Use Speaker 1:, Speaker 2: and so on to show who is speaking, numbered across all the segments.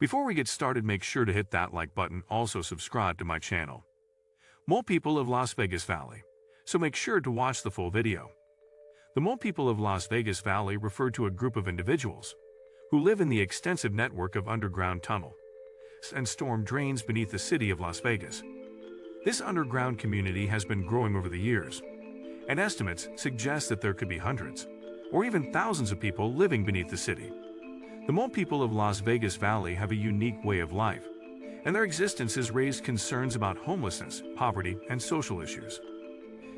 Speaker 1: Before we get started, make sure to hit that like button, also subscribe to my channel. Mole people of Las Vegas Valley. So make sure to watch the full video. The Mole people of Las Vegas Valley refer to a group of individuals who live in the extensive network of underground tunnels and storm drains beneath the city of Las Vegas. This underground community has been growing over the years, and estimates suggest that there could be hundreds or even thousands of people living beneath the city. The Mole people of Las Vegas Valley have a unique way of life, and their existence has raised concerns about homelessness, poverty, and social issues.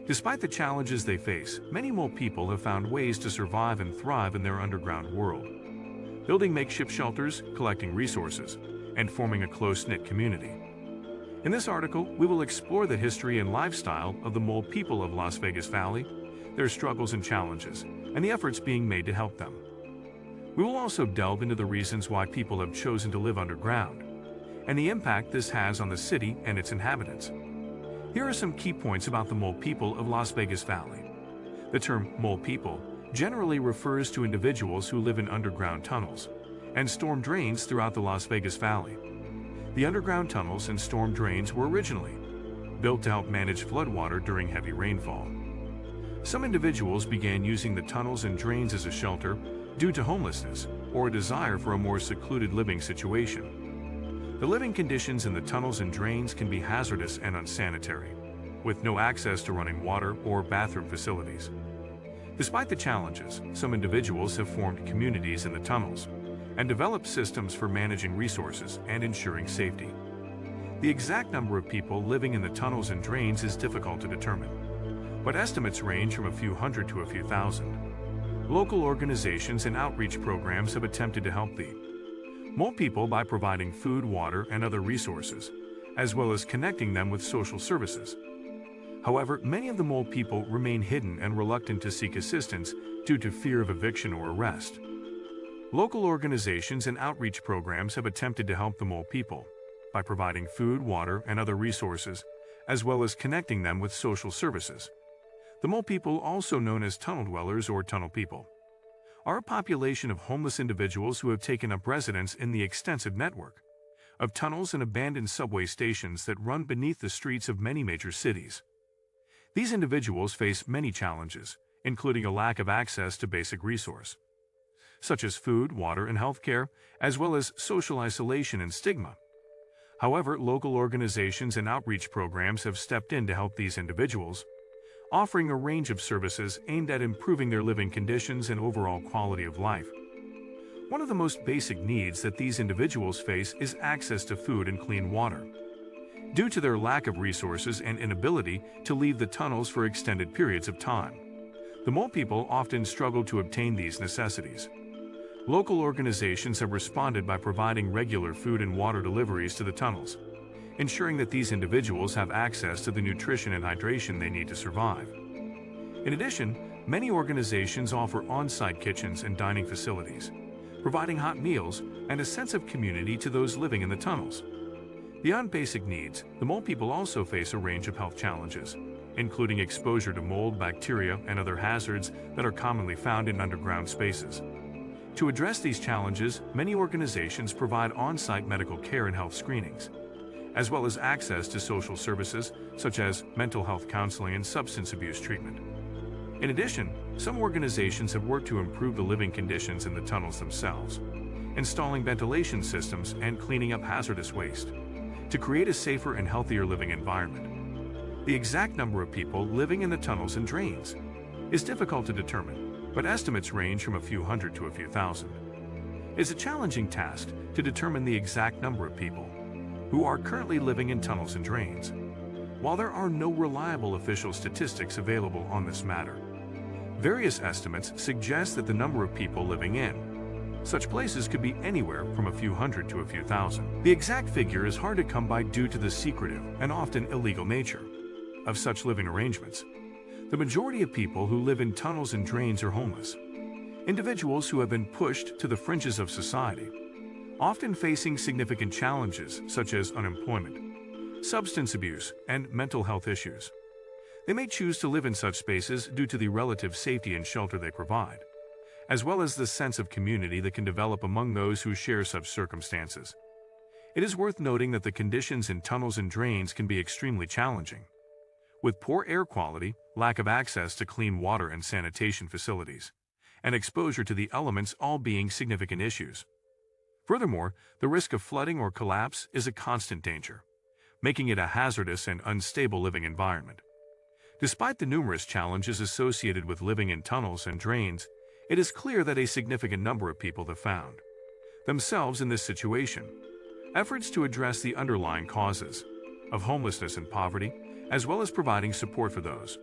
Speaker 1: Despite the challenges they face, many Mole people have found ways to survive and thrive in their underground world, building makeshift shelters, collecting resources, and forming a close-knit community. In this article, we will explore the history and lifestyle of the Mole people of Las Vegas Valley, their struggles and challenges, and the efforts being made to help them. We will also delve into the reasons why people have chosen to live underground, and the impact this has on the city and its inhabitants. Here are some key points about the Mole people of Las Vegas Valley. The term Mole people generally refers to individuals who live in underground tunnels and storm drains throughout the Las Vegas Valley. The underground tunnels and storm drains were originally built to help manage floodwater during heavy rainfall. Some individuals began using the tunnels and drains as a shelter due to homelessness or a desire for a more secluded living situation. The living conditions in the tunnels and drains can be hazardous and unsanitary, with no access to running water or bathroom facilities. Despite the challenges, some individuals have formed communities in the tunnels and developed systems for managing resources and ensuring safety. The exact number of people living in the tunnels and drains is difficult to determine, but estimates range from a few hundred to a few thousand. Local organizations and outreach programs have attempted to help the Mole people by providing food, water, and other resources, as well as connecting them with social services. However, many of the Mole people remain hidden and reluctant to seek assistance due to fear of eviction or arrest. Local organizations and outreach programs have attempted to help the Mole people by providing food, water, and other resources, as well as connecting them with social services. The Mole people, also known as tunnel dwellers or tunnel people, are a population of homeless individuals who have taken up residence in the extensive network of tunnels and abandoned subway stations that run beneath the streets of many major cities. These individuals face many challenges, including a lack of access to basic resources, such as food, water, and healthcare, as well as social isolation and stigma. However, local organizations and outreach programs have stepped in to help these individuals, offering a range of services aimed at improving their living conditions and overall quality of life. One of the most basic needs that these individuals face is access to food and clean water. Due to their lack of resources and inability to leave the tunnels for extended periods of time, the Mole people often struggle to obtain these necessities. Local organizations have responded by providing regular food and water deliveries to the tunnels, ensuring that these individuals have access to the nutrition and hydration they need to survive. In addition, many organizations offer on-site kitchens and dining facilities, providing hot meals and a sense of community to those living in the tunnels. Beyond basic needs, the Mole people also face a range of health challenges, including exposure to mold, bacteria, and other hazards that are commonly found in underground spaces. To address these challenges, many organizations provide on-site medical care and health screenings, as well as access to social services such as mental health counseling and substance abuse treatment. In addition, some organizations have worked to improve the living conditions in the tunnels themselves, installing ventilation systems and cleaning up hazardous waste to create a safer and healthier living environment. The exact number of people living in the tunnels and drains is difficult to determine, but estimates range from a few hundred to a few thousand. It's a challenging task to determine the exact number of people who are currently living in tunnels and drains. While there are no reliable official statistics available on this matter, various estimates suggest that the number of people living in such places could be anywhere from a few hundred to a few thousand. The exact figure is hard to come by due to the secretive and often illegal nature of such living arrangements. The majority of people who live in tunnels and drains are homeless, individuals who have been pushed to the fringes of society, often facing significant challenges such as unemployment, substance abuse, and mental health issues. They may choose to live in such spaces due to the relative safety and shelter they provide, as well as the sense of community that can develop among those who share such circumstances. It is worth noting that the conditions in tunnels and drains can be extremely challenging, with poor air quality, lack of access to clean water and sanitation facilities, and exposure to the elements all being significant issues. Furthermore, the risk of flooding or collapse is a constant danger, making it a hazardous and unstable living environment. Despite the numerous challenges associated with living in tunnels and drains, it is clear that a significant number of people have found themselves in this situation. Efforts to address the underlying causes of homelessness and poverty, as well as providing support for those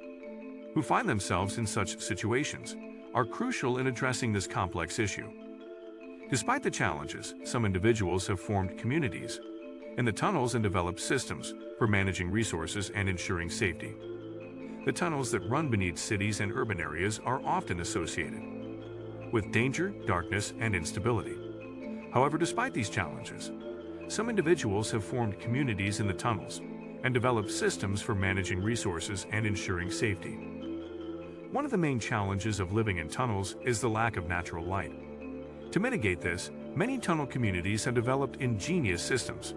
Speaker 1: who find themselves in such situations, are crucial in addressing this complex issue. Despite the challenges, some individuals have formed communities in the tunnels and developed systems for managing resources and ensuring safety. The tunnels that run beneath cities and urban areas are often associated with danger, darkness, and instability. However, despite these challenges, some individuals have formed communities in the tunnels and developed systems for managing resources and ensuring safety. One of the main challenges of living in tunnels is the lack of natural light. To mitigate this, many tunnel communities have developed ingenious systems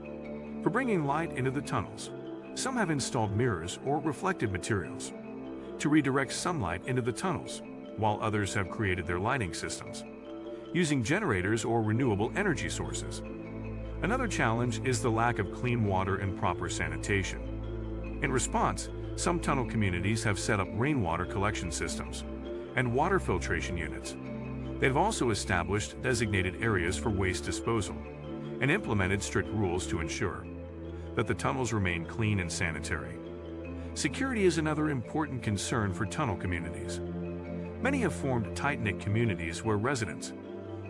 Speaker 1: for bringing light into the tunnels. Some have installed mirrors or reflective materials to redirect sunlight into the tunnels, while others have created their lighting systems using generators or renewable energy sources. Another challenge is the lack of clean water and proper sanitation. In response, some tunnel communities have set up rainwater collection systems and water filtration units. They have also established designated areas for waste disposal and implemented strict rules to ensure that the tunnels remain clean and sanitary. Security is another important concern for tunnel communities. Many have formed tight-knit communities where residents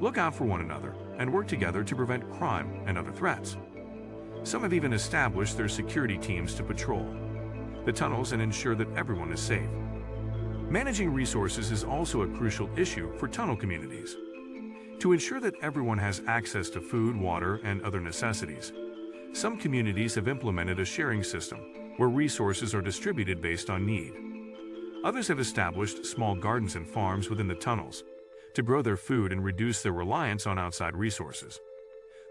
Speaker 1: look out for one another and work together to prevent crime and other threats. Some have even established their security teams to patrol the tunnels and ensure that everyone is safe. Managing resources is also a crucial issue for tunnel communities. To ensure that everyone has access to food, water, and other necessities, some communities have implemented a sharing system where resources are distributed based on need. Others have established small gardens and farms within the tunnels to grow their food and reduce their reliance on outside resources.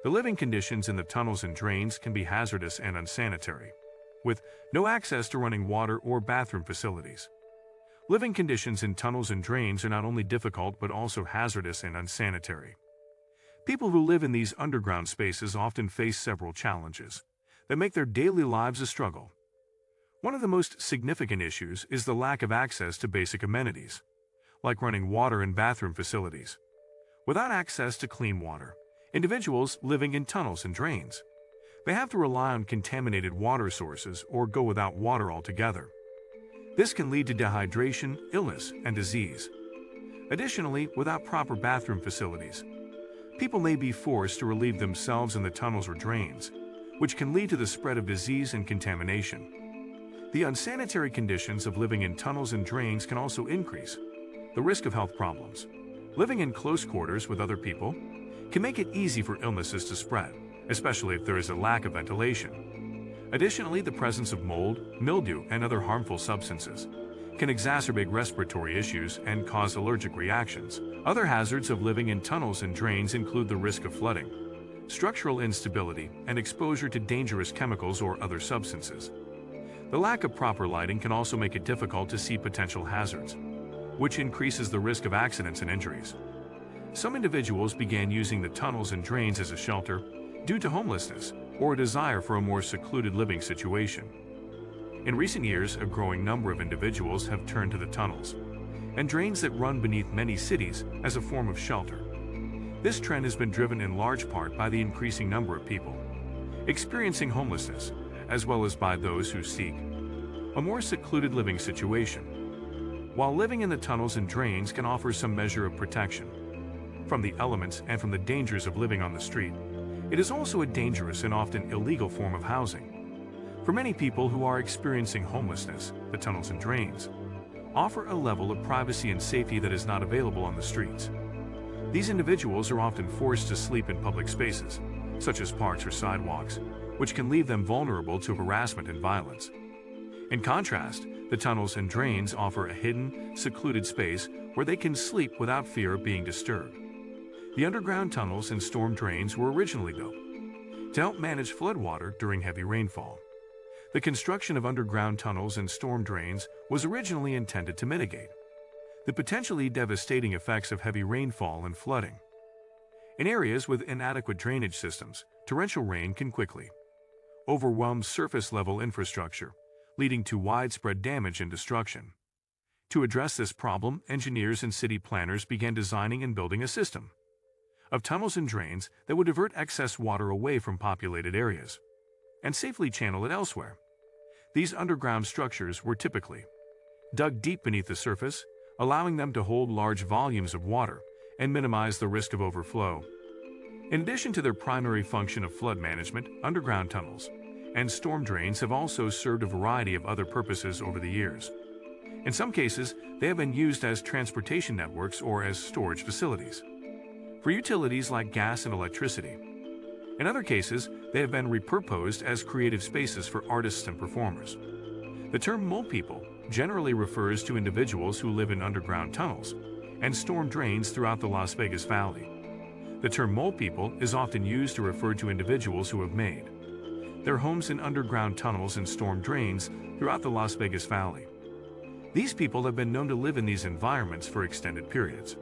Speaker 1: The living conditions in the tunnels and drains can be hazardous and unsanitary, with no access to running water or bathroom facilities. Living conditions in tunnels and drains are not only difficult but also hazardous and unsanitary. People who live in these underground spaces often face several challenges that make their daily lives a struggle. One of the most significant issues is the lack of access to basic amenities, like running water and bathroom facilities. Without access to clean water, individuals living in tunnels and drains may have to rely on contaminated water sources or go without water altogether. This can lead to dehydration, illness, and disease. Additionally, without proper bathroom facilities, people may be forced to relieve themselves in the tunnels or drains, which can lead to the spread of disease and contamination. The unsanitary conditions of living in tunnels and drains can also increase the risk of health problems. Living in close quarters with other people can make it easy for illnesses to spread, especially if there is a lack of ventilation. Additionally, the presence of mold, mildew, and other harmful substances can exacerbate respiratory issues and cause allergic reactions. Other hazards of living in tunnels and drains include the risk of flooding, structural instability, and exposure to dangerous chemicals or other substances. The lack of proper lighting can also make it difficult to see potential hazards, which increases the risk of accidents and injuries. Some individuals began using the tunnels and drains as a shelter due to homelessness or a desire for a more secluded living situation. In recent years, a growing number of individuals have turned to the tunnels and drains that run beneath many cities as a form of shelter. This trend has been driven in large part by the increasing number of people experiencing homelessness, as well as by those who seek a more secluded living situation. While living in the tunnels and drains can offer some measure of protection from the elements and from the dangers of living on the street, it is also a dangerous and often illegal form of housing. For many people who are experiencing homelessness, the tunnels and drains offer a level of privacy and safety that is not available on the streets. These individuals are often forced to sleep in public spaces, such as parks or sidewalks, which can leave them vulnerable to harassment and violence. In contrast, the tunnels and drains offer a hidden, secluded space where they can sleep without fear of being disturbed. The underground tunnels and storm drains were originally built to help manage floodwater during heavy rainfall. The construction of underground tunnels and storm drains was originally intended to mitigate the potentially devastating effects of heavy rainfall and flooding. In areas with inadequate drainage systems, torrential rain can quickly overwhelm surface-level infrastructure, leading to widespread damage and destruction. To address this problem, engineers and city planners began designing and building a system of tunnels and drains that would divert excess water away from populated areas and safely channel it elsewhere. These underground structures were typically dug deep beneath the surface, allowing them to hold large volumes of water and minimize the risk of overflow. In addition to their primary function of flood management, underground tunnels and storm drains have also served a variety of other purposes over the years. In some cases, they have been used as transportation networks or as storage facilities for utilities like gas and electricity. In other cases, they have been repurposed as creative spaces for artists and performers. The term mole people generally refers to individuals who live in underground tunnels and storm drains throughout the Las Vegas Valley. The term mole people is often used to refer to individuals who have made their homes in underground tunnels and storm drains throughout the Las Vegas Valley. These people have been known to live in these environments for extended periods,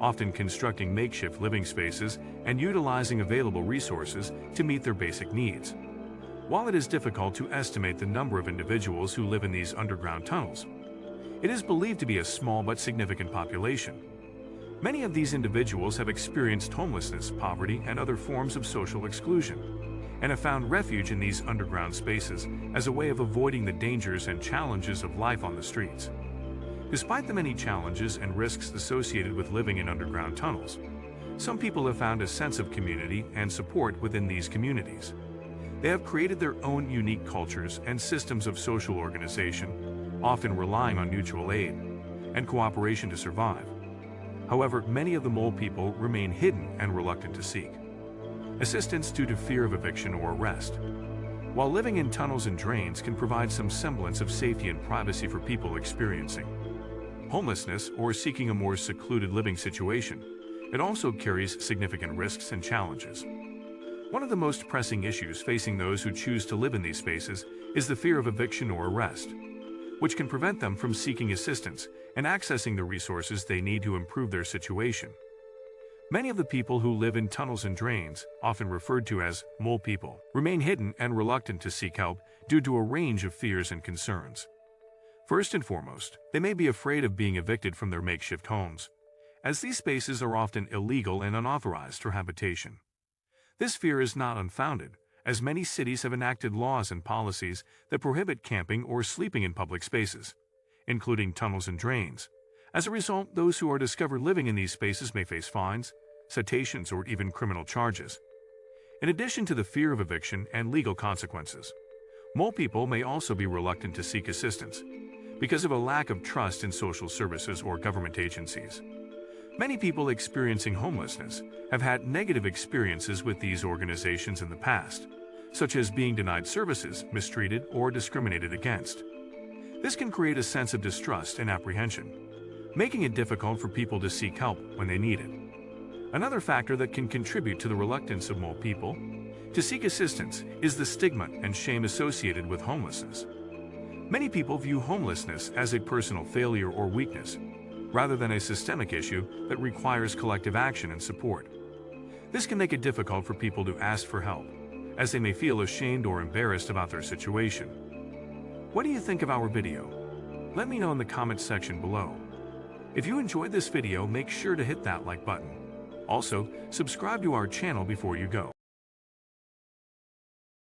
Speaker 1: often constructing makeshift living spaces and utilizing available resources to meet their basic needs. While it is difficult to estimate the number of individuals who live in these underground tunnels, it is believed to be a small but significant population. Many of these individuals have experienced homelessness, poverty, and other forms of social exclusion, and have found refuge in these underground spaces as a way of avoiding the dangers and challenges of life on the streets. Despite the many challenges and risks associated with living in underground tunnels, some people have found a sense of community and support within these communities. They have created their own unique cultures and systems of social organization, often relying on mutual aid and cooperation to survive. However, many of the mole people remain hidden and reluctant to seek assistance due to fear of eviction or arrest. While living in tunnels and drains can provide some semblance of safety and privacy for people experiencing homelessness or seeking a more secluded living situation, it also carries significant risks and challenges. One of the most pressing issues facing those who choose to live in these spaces is the fear of eviction or arrest, which can prevent them from seeking assistance and accessing the resources they need to improve their situation. Many of the people who live in tunnels and drains, often referred to as mole people, remain hidden and reluctant to seek help due to a range of fears and concerns. First and foremost, they may be afraid of being evicted from their makeshift homes, as these spaces are often illegal and unauthorized for habitation. This fear is not unfounded, as many cities have enacted laws and policies that prohibit camping or sleeping in public spaces, including tunnels and drains. As a result, those who are discovered living in these spaces may face fines, citations, or even criminal charges. In addition to the fear of eviction and legal consequences, mole people may also be reluctant to seek assistance because of a lack of trust in social services or government agencies. Many people experiencing homelessness have had negative experiences with these organizations in the past, such as being denied services, mistreated, or discriminated against. This can create a sense of distrust and apprehension, making it difficult for people to seek help when they need it. Another factor that can contribute to the reluctance of mole people to seek assistance is the stigma and shame associated with homelessness. Many people view homelessness as a personal failure or weakness, rather than a systemic issue that requires collective action and support. This can make it difficult for people to ask for help, as they may feel ashamed or embarrassed about their situation. What do you think of our video? Let me know in the comments section below. If you enjoyed this video, make sure to hit that like button. Also, subscribe to our channel before you go.